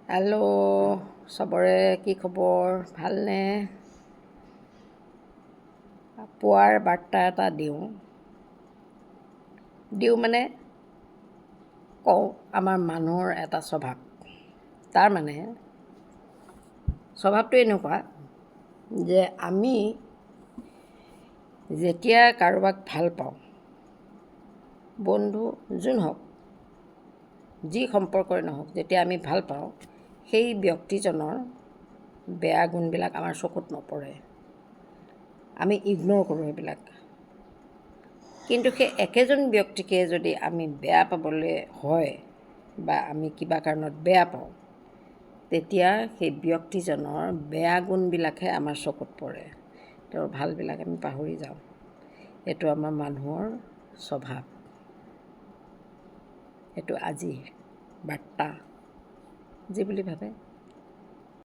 Hello' চবৰে কি খবৰ? ভালনে? পুৱাৰ বাৰ্তা এটা দিওঁ মানে কওঁ আমাৰ মানুহৰ এটা স্বভাৱ। তাৰ মানে স্বভাৱটো এনেকুৱা যে আমি যেতিয়া কাৰোবাক ভাল পাওঁ, বন্ধু যোন হওক, যি সম্পৰ্কই নহওক, যেতিয়া আমি ভাল পাওঁ, সেই ব্যক্তিজনৰ বেয়া গুণবিলাক আমাৰ চকুত নপৰে। আমি ইগন'ৰ কৰোঁ সেইবিলাক। কিন্তু সেই একেজন ব্যক্তিকে যদি আমি বেয়া পাবলৈ হয় বা আমি কিবা কাৰণত বেয়া পাওঁ, তেতিয়া সেই ব্যক্তিজনৰ বেয়া গুণবিলাকহে আমাৰ চকুত পৰে, তেওঁৰ ভালবিলাক আমি পাহৰি যাওঁ। এইটো আমাৰ মানুহৰ স্বভাৱ। এইটো আজিৰ বাৰ্তা যি বুলি ভাবে